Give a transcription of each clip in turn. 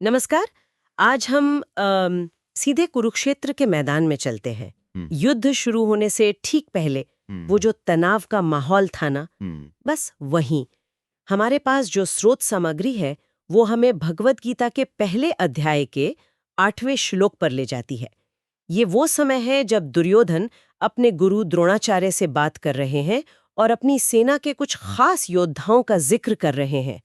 नमस्कार। आज हम सीधे कुरुक्षेत्र के मैदान में चलते हैं। युद्ध शुरू होने से ठीक पहले वो जो तनाव का माहौल था ना, बस वहीं हमारे पास जो स्रोत सामग्री है वो हमें भगवत गीता के पहले अध्याय के 8वें श्लोक पर ले जाती है। ये वो समय है जब दुर्योधन अपने गुरु द्रोणाचार्य से बात कर रहे हैं और अपनी सेना के कुछ खास योद्धाओं का जिक्र कर रहे हैं।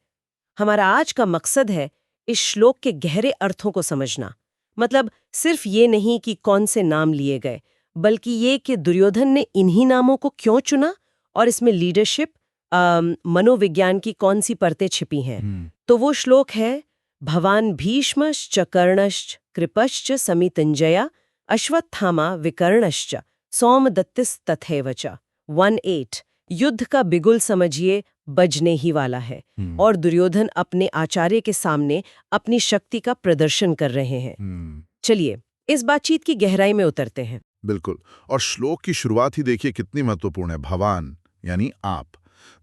हमारा आज का मकसद है इस श्लोक के गहरे अर्थों को समझना। मतलब सिर्फ ये नहीं कि कौन से नाम लिए गए, बल्कि ये कि दुर्योधन ने इन्हीं नामों को क्यों चुना और इसमें लीडरशिप, मनोविज्ञान की कौन सी परतें छिपी हैं। तो वो श्लोक है, भवान भीष्मश्च कर्णश्च कृपश्च समितिंजया अश्वत्थामा विकर्णश्च सौमदत्तिस्तथैव च। 1:8। युद्ध का बिगुल समझिए बजने ही वाला है और दुर्योधन अपने आचार्य के सामने अपनी शक्ति का प्रदर्शन कर रहे हैं। चलिए इस बातचीत की गहराई में उतरते हैं। बिल्कुल। और श्लोक की शुरुआत ही देखिए कितनी महत्वपूर्ण है। भवान यानी आप।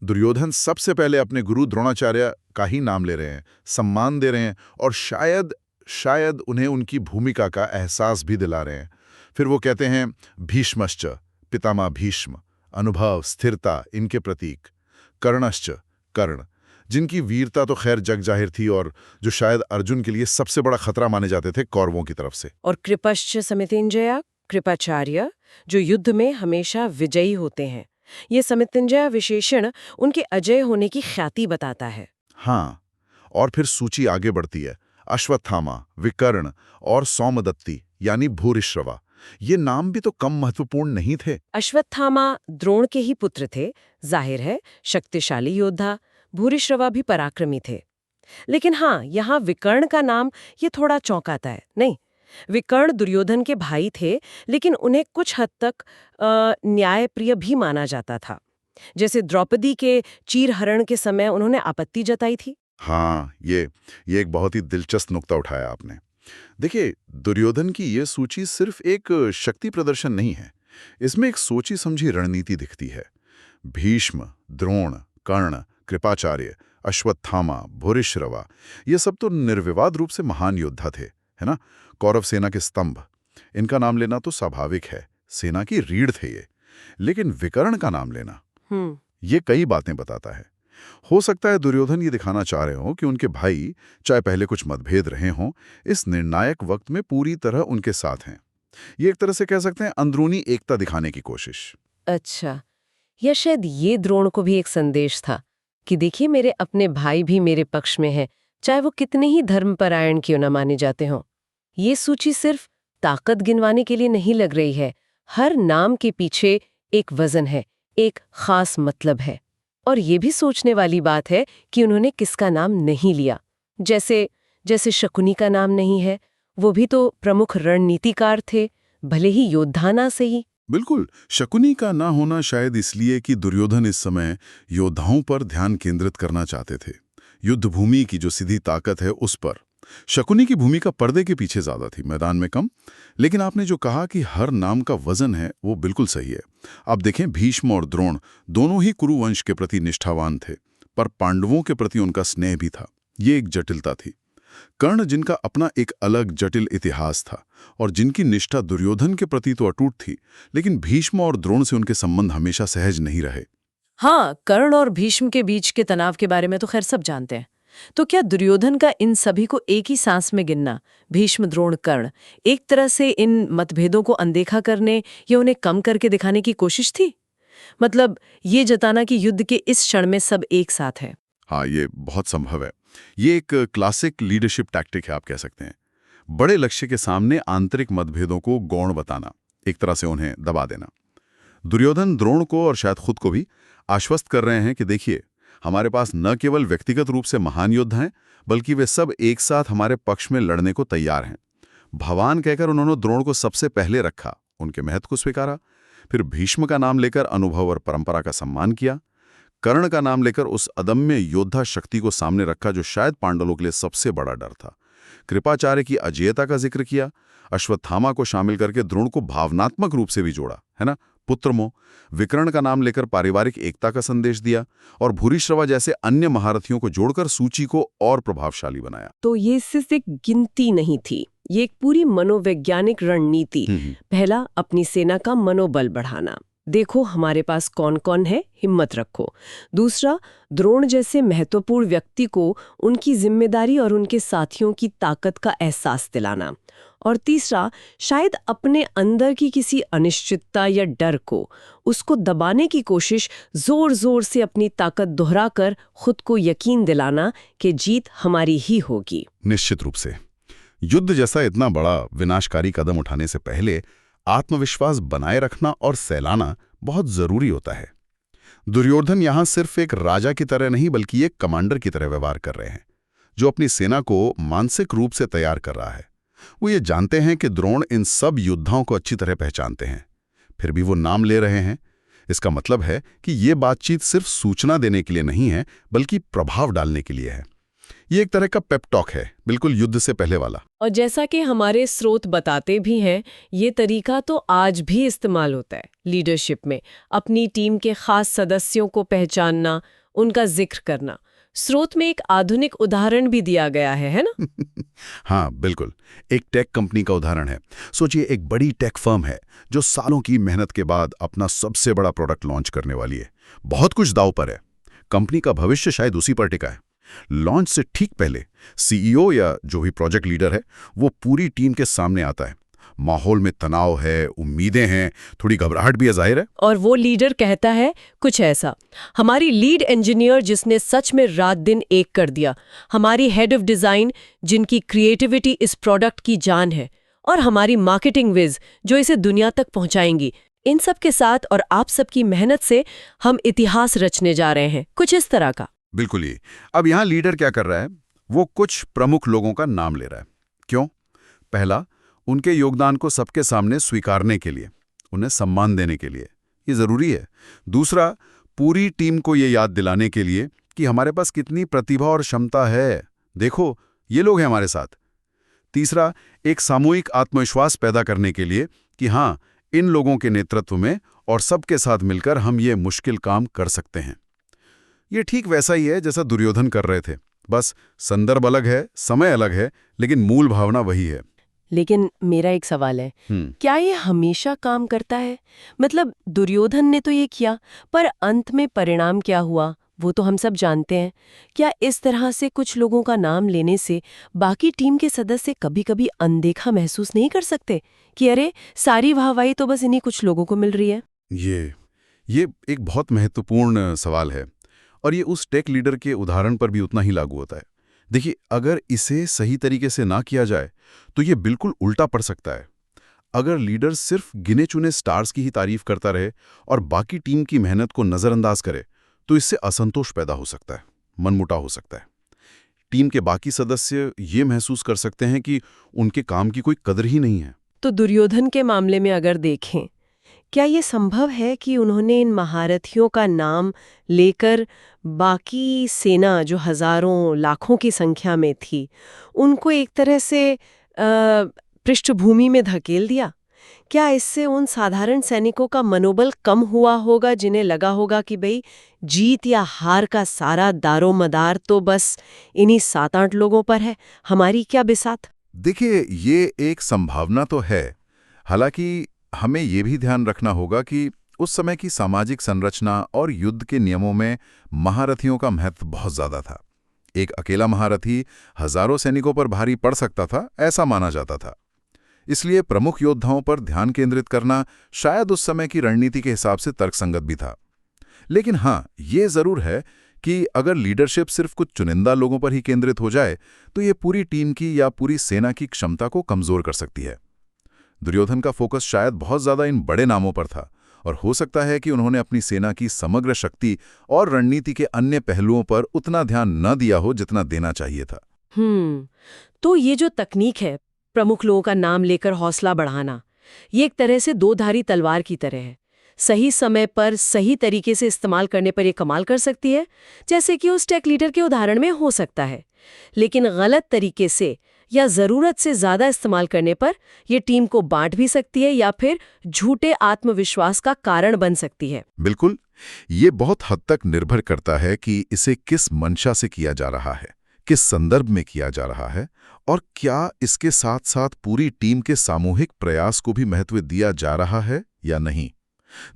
दुर्योधन सबसे पहले अपने गुरु द्रोणाचार्य का ही नाम ले रहे हैं, सम्मान दे रहे हैं और शायद उन्हें उनकी भूमिका का एहसास भी दिला रहे हैं। फिर वो कहते हैं भीष्मश्च, पितामह भीष्म, अनुभव, स्थिरता इनके प्रतीक। कर्णश्च, कर्ण, जिनकी वीरता तो खैर जग जाहिर थी और जो शायद अर्जुन के लिए सबसे बड़ा खतरा माने जाते थे कौरवों की तरफ से। और कृपश्च समितिंजया, कृपाचार्य, जो युद्ध में हमेशा विजयी होते हैं। ये समितिंजया विशेषण उनके अजय होने की ख्याति बताता है। हाँ, और फिर सूची आगे बढ़ती है। अश्वत्थामा, विकर्ण और सौमदत्ती यानी भूरिश्रवा। ये नाम भी तो कम महत्वपूर्ण नहीं थे। अश्वत्थामा द्रोण के ही पुत्र थे, जाहिर है शक्तिशाली योद्धा। भूरिश्रवा भी पराक्रमी थे। लेकिन हाँ, यहाँ विकर्ण का नाम ये थोड़ा चौंकाता है। नहीं, विकर्ण दुर्योधन के भाई थे, लेकिन उन्हें कुछ हद तक न्यायप्रिय भी माना जाता था। जैसे द्रौपदी के चीरहरण के समय उन्होंने आपत्ति जताई थी। हाँ, ये एक बहुत ही दिलचस्प नुक्ता उठाया आपने। देखिए, दुर्योधन की ये सूची सिर्फ एक शक्ति प्रदर्शन नहीं है, इसमें एक सोची समझी रणनीति दिखती है। भीष्म, द्रोण, कर्ण, कृपाचार्य, अश्वत्थामा, भूरिश्रवा, ये सब तो निर्विवाद रूप से महान योद्धा थे, है ना? कौरव सेना के स्तंभ। इनका नाम लेना तो स्वाभाविक है, सेना की रीढ़ थे ये। लेकिन विकर्ण का नाम लेना, ये कई बातें बताता है। हो सकता है दुर्योधन ये दिखाना चाह रहे हों कि उनके भाई, चाहे पहले कुछ मतभेद रहे हों, इस निर्णायक वक्त में पूरी तरह उनके साथ हैं। ये एक तरह से कह सकते हैं अंदरूनी एकता दिखाने की कोशिश। अच्छा, या शायद ये द्रोण को भी एक संदेश था कि देखिए मेरे अपने भाई भी मेरे पक्ष में हैं, चाहे वो कितने ही धर्मपरायण क्यों न माने जाते हों। ये सूची सिर्फ ताकत गिनवाने के लिए नहीं लग रही है। हर नाम के पीछे एक वजन है, एक खास मतलब है। और ये भी सोचने वाली बात है कि उन्होंने किसका नाम नहीं लिया। जैसे शकुनी का नाम नहीं है, वो भी तो प्रमुख रणनीतिकार थे, भले ही योद्धा ना सही। बिल्कुल, शकुनी का ना होना शायद इसलिए कि दुर्योधन इस समय योद्धाओं पर ध्यान केंद्रित करना चाहते थे। युद्ध भूमि की जो सीधी ताकत है उस पर। शकुनी की भूमिका पर्दे के पीछे ज्यादा थी, मैदान में कम। लेकिन आपने जो कहा कि हर नाम का वजन है, वो बिल्कुल सही है। अब देखें, भीष्म और द्रोण दोनों ही कुरुवंश के प्रति निष्ठावान थे, पर पांडवों के प्रति उनका स्नेह भी था। ये एक जटिलता थी। कर्ण, जिनका अपना एक अलग जटिल इतिहास था और जिनकी निष्ठा दुर्योधन के प्रति तो अटूट थी, लेकिन भीष्म और द्रोण से उनके संबंध हमेशा सहज नहीं रहे। हाँ, कर्ण और भीष्म के बीच के तनाव के बारे में तो खैर सब जानते हैं। तो क्या दुर्योधन का इन सभी को एक ही सांस में गिनना, भीष्म, द्रोण, कर्ण, एक तरह से इन मतभेदों को अनदेखा करने या उन्हें कम करके दिखाने की कोशिश थी? मतलब ये जताना कि युद्ध के इस क्षण में सब एक साथ हैं। हाँ, ये बहुत संभव है। ये एक क्लासिक लीडरशिप टैक्टिक है, आप कह सकते हैं। बड़े लक्ष्य के सामने आंतरिक मतभेदों को गौण बताना, एक तरह से उन्हें दबा देना। दुर्योधन द्रोण को और शायद खुद को भी आश्वस्त कर रहे हैं कि देखिए, हमारे पास न केवल व्यक्तिगत रूप से महान योद्धा हैं, बल्कि वे सब एक साथ हमारे पक्ष में लड़ने को तैयार हैं। भगवान कहकर उन्होंने द्रोण को सबसे पहले रखा, उनके महत्व को स्वीकारा। फिर भीष्म का नाम लेकर अनुभव और परंपरा का सम्मान किया। कर्ण का नाम लेकर उस अदम्य योद्धा शक्ति को सामने रखा जो शायद पांडवों के लिए सबसे बड़ा डर था। कृपाचार्य की अजेयता का जिक्र किया। अश्वत्थामा को शामिल करके द्रोण को भावनात्मक रूप से भी जोड़ा, है ना? पुत्रमोह, विकर्ण का नाम लेकर पारिवारिक एकता का संदेश दिया और भूरिश्रवा जैसे अन्य महारथियों को जोड़कर सूची को और प्रभावशाली बनाया। तो ये सिर्फ एक गिनती नहीं थी, ये एक पूरी मनोवैज्ञानिक रणनीति। पहला, अपनी सेना का मनोबल बढ़ाना। देखो हमारे पास कौन कौन है, हिम्मत रखो। दूसरा, द्रोण जैसे महत्वपूर्ण व्यक्ति को उनकी जिम्मेदारी और उनके साथियों की ताकत का एहसास दिलाना। और तीसरा, शायद अपने अंदर की किसी अनिश्चितता या डर को, उसको दबाने की कोशिश, जोर जोर से अपनी ताकत दोहराकर खुद को यकीन दिलाना कि जीत हमारी ही होगी। निश्चित रूप से युद्ध जैसा इतना बड़ा विनाशकारी कदम उठाने से पहले आत्मविश्वास बनाए रखना और सहलाना बहुत जरूरी होता है। दुर्योधन यहां सिर्फ एक राजा की तरह नहीं बल्कि एक कमांडर की तरह व्यवहार कर रहे हैं, जो अपनी सेना को मानसिक रूप से तैयार कर रहा है। वो ये जानते हैं कि द्रोण इन सब योद्धाओं को अच्छी तरह पहचानते हैं, फिर भी वो नाम ले रहे हैं। इसका मतलब है कि ये बातचीत सिर्फ सूचना देने के लिए नहीं है, बल्कि प्रभाव डालने के लिए है। ये एक तरह का पेप टॉक है, बिल्कुल युद्ध से पहले वाला। और जैसा कि हमारे स्रोत बताते भी हैं, ये तरीका तो आज भी इस्तेमाल होता है लीडरशिप में। अपनी टीम के खास सदस्यों को पहचानना, उनका जिक्र करना। स्रोत में एक आधुनिक उदाहरण भी दिया गया है ना? हाँ बिल्कुल, एक टेक कंपनी का उदाहरण है। सोचिए, एक बड़ी टेक फर्म है जो सालों की मेहनत के बाद अपना सबसे बड़ा प्रोडक्ट लॉन्च करने वाली है। बहुत कुछ दांव पर है, कंपनी का भविष्य शायद उसी पर टिका है। लॉन्च से ठीक पहले सीईओ या जो भी प्रोजेक्ट लीडर है, वो पूरी टीम के सामने आता है। माहौल में तनाव है, उम्मीदें हैं, थोड़ी घबराहट भी है, जाहिर है। और वो लीडर कहता है कुछ ऐसा, हमारी लीड इंजीनियर जिसने सच में रात दिन एक कर दिया, हमारी हेड ऑफ डिजाइन जिनकी क्रिएटिविटी इस प्रोडक्ट की जान है, और हमारी मार्केटिंग विज जो इसे दुनिया तक पहुंचाएंगी, इन सब के साथ और आप सबकी मेहनत से हम इतिहास रचने जा रहे हैं। कुछ इस तरह का। बिल्कुल ही। अब यहाँ लीडर क्या कर रहा है, वो कुछ प्रमुख लोगों का नाम ले रहा है। क्यों? पहला, उनके योगदान को सबके सामने स्वीकारने के लिए, उन्हें सम्मान देने के लिए, ये जरूरी है। दूसरा, पूरी टीम को ये याद दिलाने के लिए कि हमारे पास कितनी प्रतिभा और क्षमता है, देखो ये लोग हैं हमारे साथ। तीसरा, एक सामूहिक आत्मविश्वास पैदा करने के लिए कि हाँ, इन लोगों के नेतृत्व में और सबके साथ मिलकर हम ये मुश्किल काम कर सकते हैं। ये ठीक वैसा ही है जैसा दुर्योधन कर रहे थे, बस संदर्भ अलग है, समय अलग है, लेकिन मूल भावना वही है। लेकिन मेरा एक सवाल है, क्या ये हमेशा काम करता है? मतलब दुर्योधन ने तो ये किया, पर अंत में परिणाम क्या हुआ वो तो हम सब जानते हैं। क्या इस तरह से कुछ लोगों का नाम लेने से बाकी टीम के सदस्य कभी-कभी अनदेखा महसूस नहीं कर सकते कि अरे सारी वाहवाही तो बस इन्हीं कुछ लोगों को मिल रही है? ये एक बहुत महत्वपूर्ण सवाल है, और ये उस टेक लीडर के उदाहरण पर भी उतना ही लागू होता है। देखिए, अगर इसे सही तरीके से ना किया जाए तो ये बिल्कुल उल्टा पड़ सकता है। अगर लीडर सिर्फ गिने चुने स्टार्स की ही तारीफ करता रहे और बाकी टीम की मेहनत को नजरअंदाज करे, तो इससे असंतोष पैदा हो सकता है, मनमुटाव हो सकता है। टीम के बाकी सदस्य ये महसूस कर सकते हैं कि उनके काम की कोई कदर ही नहीं है। तो दुर्योधन के मामले में अगर देखें, क्या ये संभव है कि उन्होंने इन महारथियों का नाम लेकर बाकी सेना जो हजारों लाखों की संख्या में थी, उनको एक तरह से पृष्ठभूमि में धकेल दिया? क्या इससे उन साधारण सैनिकों का मनोबल कम हुआ होगा, जिन्हें लगा होगा कि भाई जीत या हार का सारा दारोमदार तो बस इन्हीं 7-8 लोगों पर है, हमारी क्या बिसात? देखिए, ये एक संभावना तो है। हालांकि हमें ये भी ध्यान रखना होगा कि उस समय की सामाजिक संरचना और युद्ध के नियमों में महारथियों का महत्व बहुत ज्यादा था। एक अकेला महारथी हजारों सैनिकों पर भारी पड़ सकता था, ऐसा माना जाता था। इसलिए प्रमुख योद्धाओं पर ध्यान केंद्रित करना शायद उस समय की रणनीति के हिसाब से तर्कसंगत भी था। लेकिन हाँ, ये जरूर है कि अगर लीडरशिप सिर्फ कुछ चुनिंदा लोगों पर ही केंद्रित हो जाए तो ये पूरी टीम की या पूरी सेना की क्षमता को कमजोर कर सकती है। दुर्योधन का फोकस शायद बहुत ज्यादा इन बड़े नामों पर था, और हो सकता है कि उन्होंने अपनी सेना की समग्र शक्ति और रणनीति के अन्य पहलुओं पर उतना ध्यान न दिया हो जितना देना चाहिए था। तो ये जो तकनीक है, प्रमुख लोगों का नाम लेकर हौसला बढ़ाना, ये एक तरह से दो धारी तलवार की तरह है। सही समय पर सही तरीके से इस्तेमाल करने पर ये कमाल कर सकती है, जैसे कि उस टेक लीडर के उदाहरण में हो सकता है। लेकिन गलत तरीके से या जरूरत से ज्यादा इस्तेमाल करने पर ये टीम को बांट भी सकती है या फिर झूठे आत्मविश्वास का कारण बन सकती है। बिल्कुल, ये बहुत हद तक निर्भर करता है कि इसे किस मंशा से किया जा रहा है, किस संदर्भ में किया जा रहा है, और क्या इसके साथ साथ पूरी टीम के सामूहिक प्रयास को भी महत्व दिया जा रहा है या नहीं।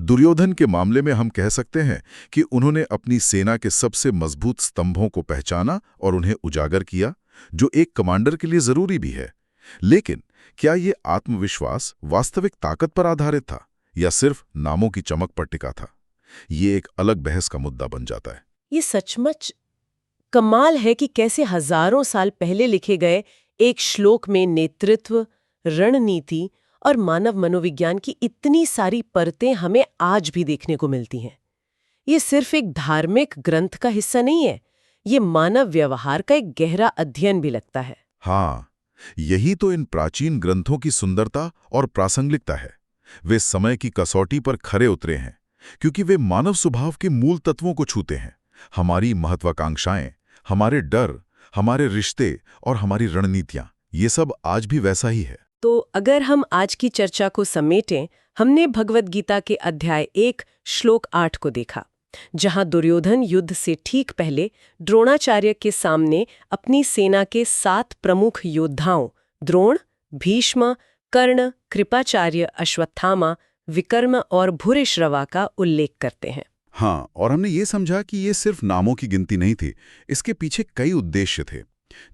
दुर्योधन के मामले में हम कह सकते हैं कि उन्होंने अपनी सेना के सबसे मजबूत स्तंभों को पहचाना और उन्हें उजागर किया, जो एक कमांडर के लिए जरूरी भी है। लेकिन क्या ये आत्मविश्वास वास्तविक ताकत पर आधारित था या सिर्फ नामों की चमक पर टिका था? ये एक अलग बहस का मुद्दा बन जाता है। ये सचमुच कमाल है कि कैसे हजारों साल पहले लिखे गए एक श्लोक में नेतृत्व, रणनीति और मानव मनोविज्ञान की इतनी सारी परतें हमें आज भी देखने को मिलती हैं। ये सिर्फ एक धार्मिक ग्रंथ का हिस्सा नहीं है, ये मानव व्यवहार का एक गहरा अध्ययन भी लगता है। हाँ, यही तो इन प्राचीन ग्रंथों की सुंदरता और प्रासंगिकता है। वे समय की कसौटी पर खरे उतरे हैं, क्योंकि वे मानव स्वभाव के मूल तत्वों को छूते हैं। हमारी महत्वाकांक्षाएं, हमारे डर, हमारे रिश्ते और हमारी रणनीतियां, ये सब आज भी वैसा ही है। तो अगर हम आज की चर्चा को समेटें, हमने भगवद गीता के अध्याय 1 श्लोक 8 को देखा, जहां दुर्योधन युद्ध से ठीक पहले द्रोणाचार्य के सामने अपनी सेना के 7 प्रमुख योद्धाओं द्रोण, भीष्म, कर्ण, कृपाचार्य, अश्वत्थामा, विकर्म और भूरिश्रवा का उल्लेख करते हैं। हाँ, और हमने ये समझा कि ये सिर्फ नामों की गिनती नहीं थी, इसके पीछे कई उद्देश्य थे,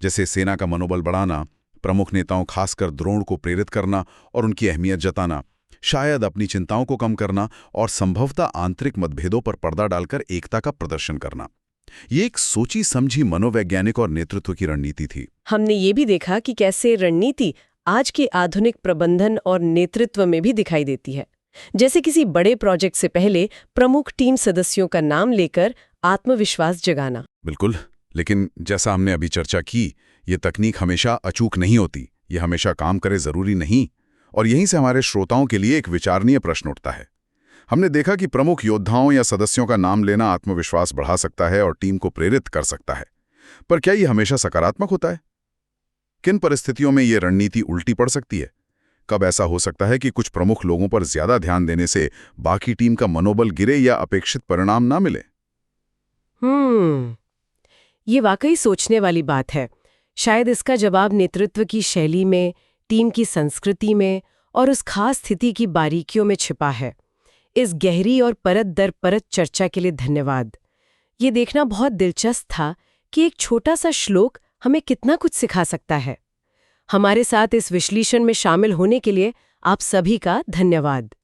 जैसे सेना का मनोबल बढ़ाना, प्रमुख नेताओं खासकर द्रोण को प्रेरित करना और उनकी अहमियत जताना, शायद अपनी चिंताओं को कम करना और संभवतः आंतरिक मतभेदों पर पर्दा डालकर एकता का प्रदर्शन करना। ये एक सोची समझी मनोवैज्ञानिक और नेतृत्व की रणनीति थी। हमने ये भी देखा कि कैसे रणनीति आज के आधुनिक प्रबंधन और नेतृत्व में भी दिखाई देती है। जैसे किसी बड़े प्रोजेक्ट से पहले प्रमुख टीम सदस्यों का नाम लेकर आत्मविश्वास जगाना। बिल्कुल, लेकिन जैसा हमने अभी चर्चा की, ये तकनीक हमेशा अचूक नहीं होती, ये हमेशा काम करे जरूरी नहीं। और यहीं से हमारे श्रोताओं के लिए एक विचारणीय प्रश्न उठता है। हमने देखा कि प्रमुख योद्धाओं या सदस्यों का नाम लेना आत्मविश्वास बढ़ा सकता है और टीम को प्रेरित कर सकता है, पर क्या ये हमेशा सकारात्मक होता है? किन परिस्थितियों में ये रणनीति उल्टी पड़ सकती है? कब ऐसा हो सकता है कि कुछ प्रमुख लोगों पर ज्यादा ध्यान देने से बाकी टीम का मनोबल गिरे या अपेक्षित परिणाम ना मिले? ये वाकई सोचने वाली बात है। शायद इसका जवाब नेतृत्व की शैली में, टीम की संस्कृति में और उस खास स्थिति की बारीकियों में छिपा है। इस गहरी और परत दर परत चर्चा के लिए धन्यवाद। ये देखना बहुत दिलचस्प था कि एक छोटा सा श्लोक हमें कितना कुछ सिखा सकता है। हमारे साथ इस विश्लेषण में शामिल होने के लिए आप सभी का धन्यवाद।